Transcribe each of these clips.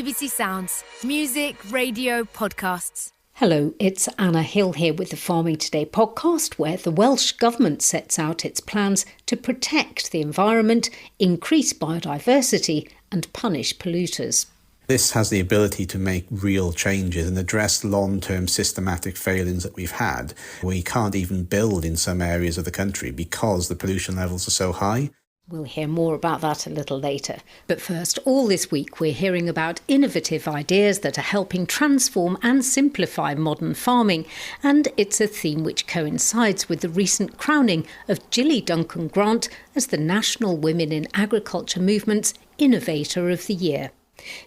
BBC Sounds. Music, radio, podcasts. Hello, it's Anna Hill here with the Farming Today podcast, where the Welsh Government sets out its plans to protect the environment, increase biodiversity and punish polluters. This has the ability to make real changes and address long-term systematic failings that we've had. We can't even build in some areas of the country because the pollution levels are so high. We'll hear more about that a little later. But first, all this week we're hearing about innovative ideas that are helping transform and simplify modern farming. And it's a theme which coincides with the recent crowning of Gilly Duncan Grant as the National Women in Agriculture Movement's Innovator of the Year.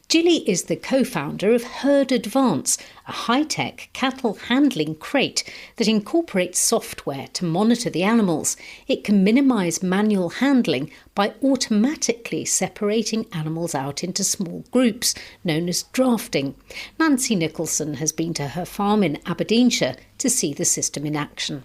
Gilly is the co-founder of Herd Advance, a high-tech cattle handling crate that incorporates software to monitor the animals. It can minimise manual handling by automatically separating animals out into small groups, known as drafting. Nancy Nicholson has been to her farm in Aberdeenshire to see the system in action.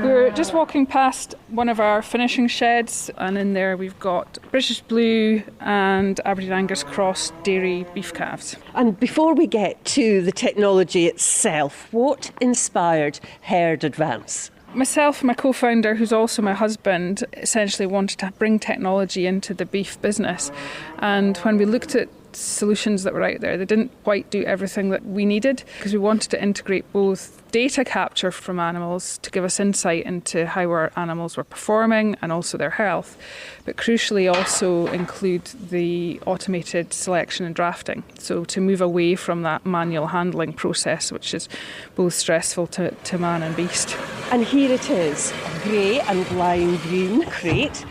We're just walking past one of our finishing sheds, and in there we've got British Blue and Aberdeen Angus Cross dairy beef calves. And before we get to the technology itself, what inspired Herd Advance? Myself and my co-founder, who's also my husband, essentially wanted to bring technology into the beef business. And when we looked at solutions that were out there, they didn't quite do everything that we needed, because we wanted to integrate both data capture from animals to give us insight into how our animals were performing and also their health, but crucially also include the automated selection and drafting, so to move away from that manual handling process, which is both stressful to man and beast. And here it is, a grey and lime green crate.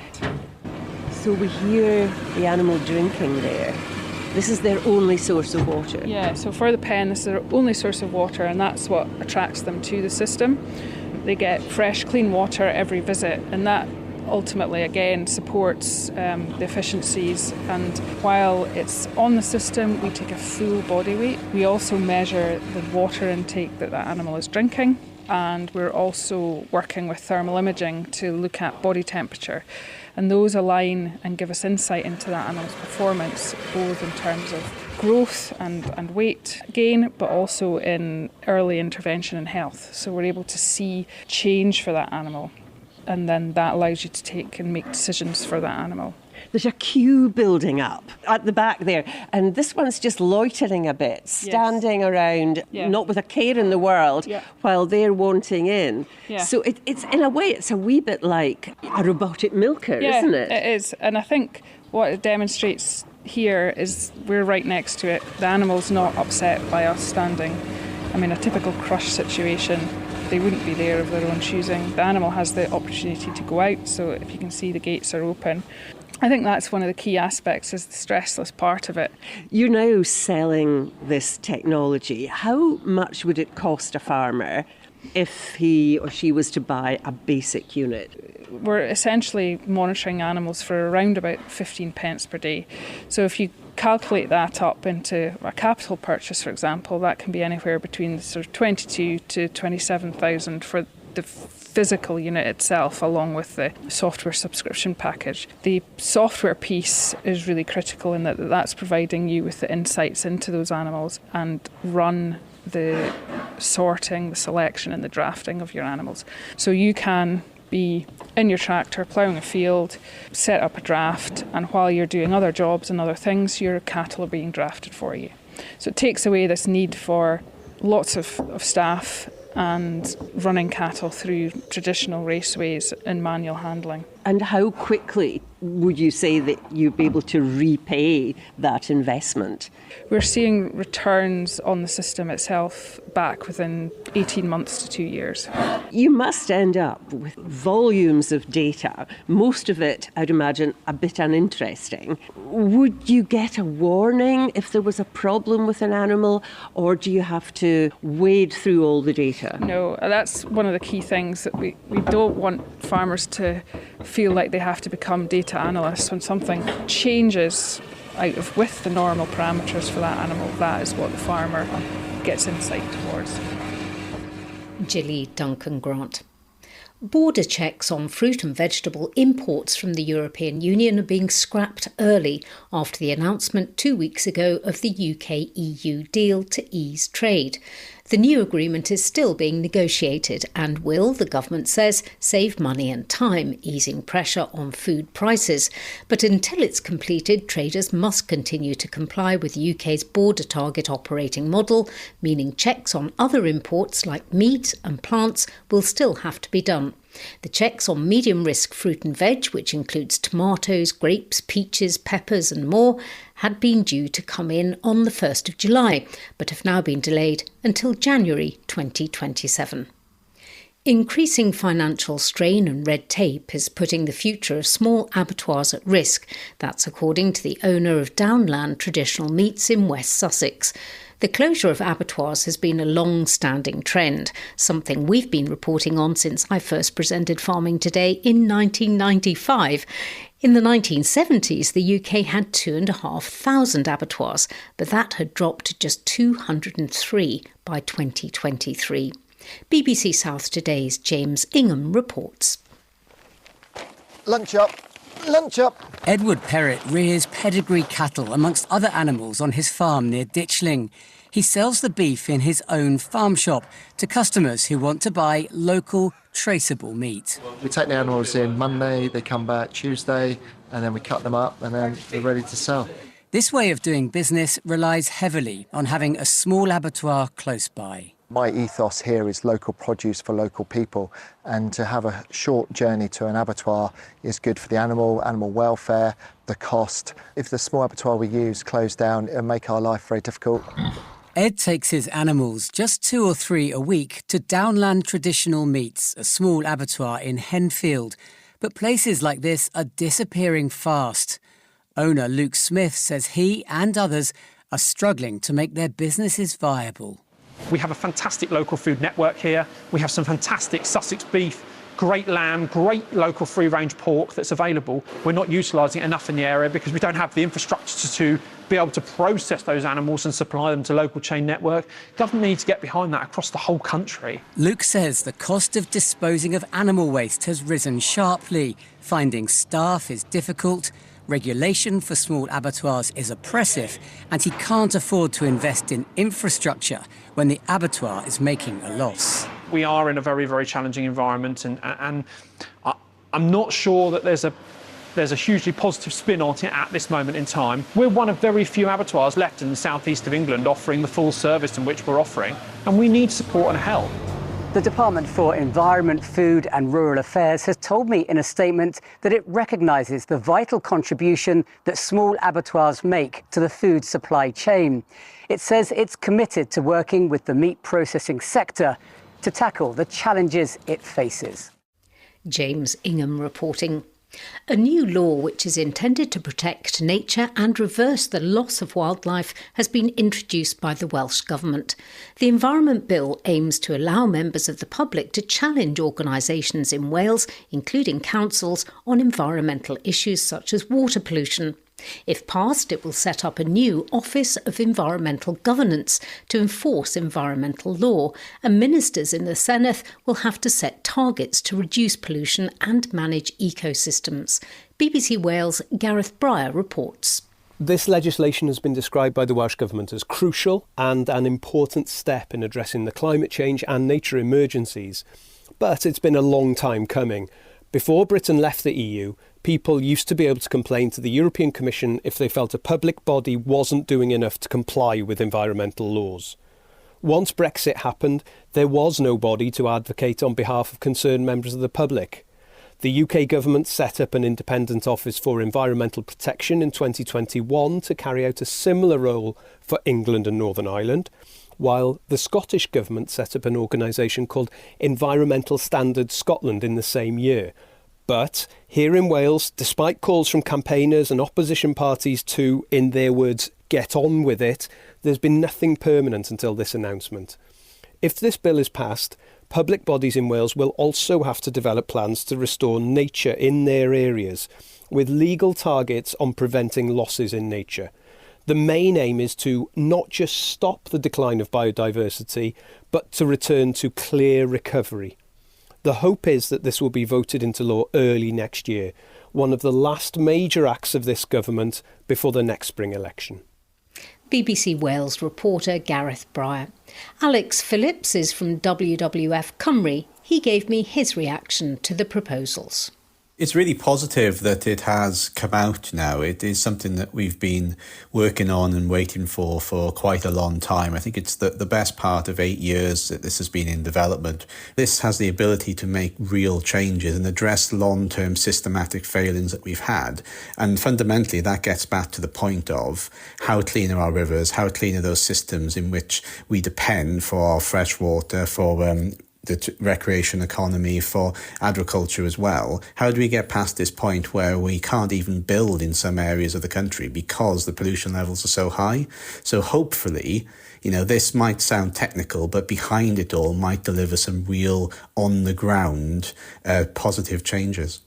So we hear the animal drinking there. This is their only source of water. Yeah, so for the pen, this is their only source of water, and that's what attracts them to the system. They get fresh, clean water every visit, and that ultimately, again, supports the efficiencies. And while it's on the system, we take a full body weight. We also measure the water intake that animal is drinking, and we're also working with thermal imaging to look at body temperature. And those align and give us insight into that animal's performance, both in terms of growth and weight gain, but also in early intervention and health. So we're able to see change for that animal, and then that allows you to take and make decisions for that animal. There's a queue building up at the back there, and this one's just loitering a bit, standing around, not with a care in the world, while they're wanting in. So it's in a way, it's a wee bit like a robotic milker, isn't it? It is, and I think what it demonstrates here is we're right next to it. The animal's not upset by us standing. I mean, a typical crush situation, they wouldn't be there of their own choosing. The animal has the opportunity to go out, so if you can see, the gates are open. I think that's one of the key aspects, is the stressless part of it. You're now selling this technology. How much would it cost a farmer if he or she was to buy a basic unit? We're essentially monitoring animals for around about 15 pence per day. So if you calculate that up into a capital purchase, for example, that can be anywhere between sort of 22 to 27,000 for the physical unit itself, along with the software subscription package. The software piece is really critical in that that's providing you with the insights into those animals and run the sorting, the selection and the drafting of your animals. So you can be in your tractor ploughing a field, set up a draft, and while you're doing other jobs and other things, your cattle are being drafted for you. So it takes away this need for lots of staff and running cattle through traditional raceways and manual handling. And how quickly would you say that you'd be able to repay that investment? We're seeing returns on the system itself back within 18 months to 2 years. You must end up with volumes of data, most of it, I'd imagine, a bit uninteresting. Would you get a warning if there was a problem with an animal, or do you have to wade through all the data? No, that's one of the key things, that we don't want farmers to feel like they have to become data analysts. When something changes out of with the normal parameters for that animal, that is what the farmer gets insight towards. Gilly Duncan Grant. Border checks on fruit and vegetable imports from the European Union are being scrapped early after the announcement 2 weeks ago of the UK-EU deal to ease trade. The new agreement is still being negotiated and will, the government says, save money and time, easing pressure on food prices. But until it's completed, traders must continue to comply with the UK's border target operating model, meaning checks on other imports like meat and plants will still have to be done. The checks on medium-risk fruit and veg, which includes tomatoes, grapes, peaches, peppers and more, had been due to come in on the 1st of July, but have now been delayed until January 2027. Increasing financial strain and red tape is putting the future of small abattoirs at risk. That's according to the owner of Downland Traditional Meats in West Sussex. The closure of abattoirs has been a long-standing trend, something we've been reporting on since I first presented Farming Today in 1995. In the 1970s, the UK had 2,500 abattoirs, but that had dropped to just 203 by 2023. BBC South Today's James Ingham reports. Lunch up. Lunch up. Edward Perrott rears pedigree cattle amongst other animals on his farm near Ditchling. He sells the beef in his own farm shop to customers who want to buy local, traceable meat. We take the animals in Monday, they come back Tuesday, and then we cut them up and then they're ready to sell. This way of doing business relies heavily on having a small abattoir close by. My ethos here is local produce for local people, and to have a short journey to an abattoir is good for the animal welfare, the cost. If the small abattoir we use closed down, it'll make our life very difficult. Ed takes his animals, just 2 or 3 a week, to Downland Traditional Meats, a small abattoir in Henfield. But places like this are disappearing fast. Owner Luke Smith says he and others are struggling to make their businesses viable. We have a fantastic local food network here. We have some fantastic Sussex beef, great lamb, great local free-range pork that's available. We're not utilising it enough in the area because we don't have the infrastructure to be able to process those animals and supply them to local chain network. Government needs to get behind that across the whole country. Luke says the cost of disposing of animal waste has risen sharply. Finding staff is difficult. Regulation for small abattoirs is oppressive, and he can't afford to invest in infrastructure when the abattoir is making a loss. We are in a very, very challenging environment, and I'm not sure that there's a hugely positive spin on it at this moment in time. We're one of very few abattoirs left in the southeast of England offering the full service in which we're offering, and we need support and help. The Department for Environment, Food and Rural Affairs has told me in a statement that it recognises the vital contribution that small abattoirs make to the food supply chain. It says it's committed to working with the meat processing sector to tackle the challenges it faces. James Ingham reporting. A new law which is intended to protect nature and reverse the loss of wildlife has been introduced by the Welsh Government. The Environment Bill aims to allow members of the public to challenge organisations in Wales, including councils, on environmental issues such as water pollution. If passed, it will set up a new Office of Environmental Governance to enforce environmental law, and ministers in the Senedd will have to set targets to reduce pollution and manage ecosystems. BBC Wales' Gareth Breyer reports. This legislation has been described by the Welsh Government as crucial and an important step in addressing the climate change and nature emergencies. But it's been a long time coming. Before Britain left the EU, people used to be able to complain to the European Commission if they felt a public body wasn't doing enough to comply with environmental laws. Once Brexit happened, there was no body to advocate on behalf of concerned members of the public. The UK government set up an independent office for environmental protection in 2021 to carry out a similar role for England and Northern Ireland, while the Scottish government set up an organisation called Environmental Standards Scotland in the same year. But here in Wales, despite calls from campaigners and opposition parties to, in their words, get on with it, there's been nothing permanent until this announcement. If this bill is passed, public bodies in Wales will also have to develop plans to restore nature in their areas, with legal targets on preventing losses in nature. The main aim is to not just stop the decline of biodiversity, but to return to clear recovery. The hope is that this will be voted into law early next year, one of the last major acts of this government before the next spring election. BBC Wales reporter Gareth Breyer. Alex Phillips is from WWF Cymru. He gave me his reaction to the proposals. It's really positive that it has come out now. It is something that we've been working on and waiting for quite a long time. I think it's the best part of 8 years that this has been in development. This has the ability to make real changes and address long-term systematic failings that we've had. And fundamentally, that gets back to the point of how clean are our rivers, how clean are those systems in which we depend for our fresh water, for the recreation economy, for agriculture as well. How do we get past this point where we can't even build in some areas of the country because the pollution levels are so high? So hopefully, this might sound technical, but behind it all might deliver some real on-the-ground positive changes.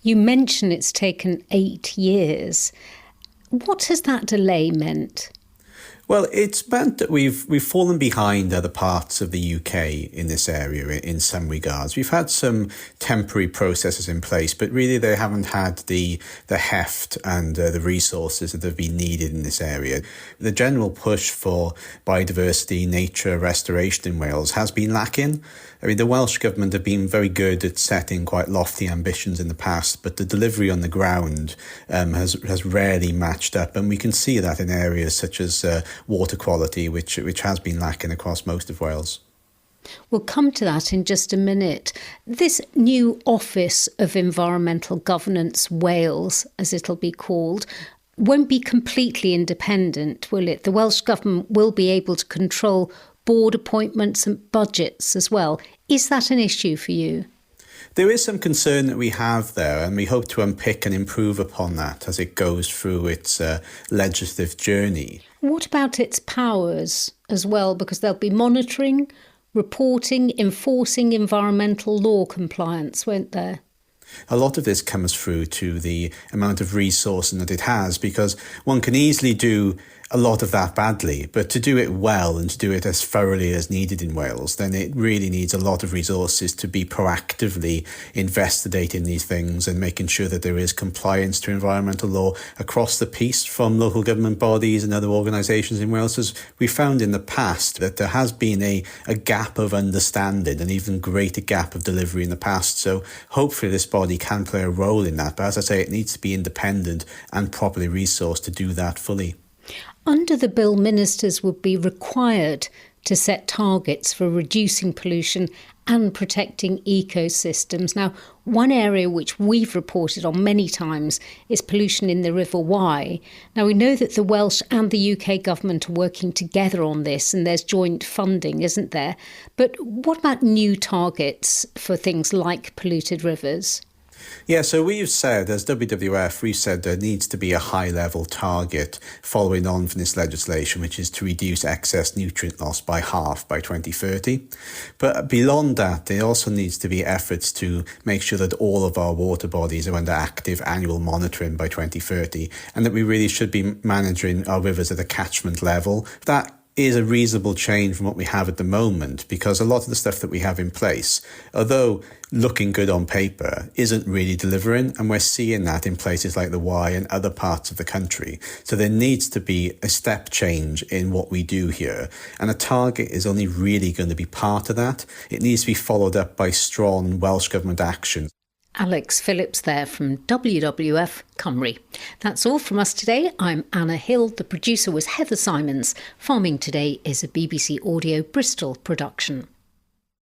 You mention it's taken 8 years. What has that delay meant? Well, it's meant that we've fallen behind other parts of the UK in this area in some regards. We've had some temporary processes in place, but really they haven't had the heft and the resources that have been needed in this area. The general push for biodiversity, nature restoration in Wales has been lacking. I mean, the Welsh Government have been very good at setting quite lofty ambitions in the past, but the delivery on the ground has rarely matched up. And we can see that in areas such as water quality, which has been lacking across most of Wales. We'll come to that in just a minute. This new Office of Environmental Governance Wales, as it'll be called, won't be completely independent, will it? The Welsh Government will be able to control board appointments and budgets as well. Is that an issue for you? There is some concern that we have there, and we hope to unpick and improve upon that as it goes through its legislative journey. What about its powers as well? Because they'll be monitoring, reporting, enforcing environmental law compliance, won't there? A lot of this comes through to the amount of resourcing that it has, because one can easily do a lot of that badly, but to do it well and to do it as thoroughly as needed in Wales, then it really needs a lot of resources to be proactively investigating these things and making sure that there is compliance to environmental law across the piece from local government bodies and other organisations in Wales. As we found in the past that there has been a gap of understanding, an even greater gap of delivery in the past. So hopefully this body can play a role in that. But as I say, it needs to be independent and properly resourced to do that fully. Under the bill, ministers would be required to set targets for reducing pollution and protecting ecosystems. Now, one area which we've reported on many times is pollution in the River Wye. Now, we know that the Welsh and the UK government are working together on this, and there's joint funding, isn't there? But what about new targets for things like polluted rivers? Yeah, so we've said, as WWF, we've said there needs to be a high-level target following on from this legislation, which is to reduce excess nutrient loss by half by 2030. But beyond that, there also needs to be efforts to make sure that all of our water bodies are under active annual monitoring by 2030, and that we really should be managing our rivers at a catchment level. That is a reasonable change from what we have at the moment, because a lot of the stuff that we have in place, although looking good on paper, isn't really delivering, and we're seeing that in places like the Wye and other parts of the country. So there needs to be a step change in what we do here, and a target is only really going to be part of that. It needs to be followed up by strong Welsh Government action. Alex Phillips there from WWF Cymru. That's all from us today. I'm Anna Hill. The producer was Heather Simons. Farming Today is a BBC Audio Bristol production.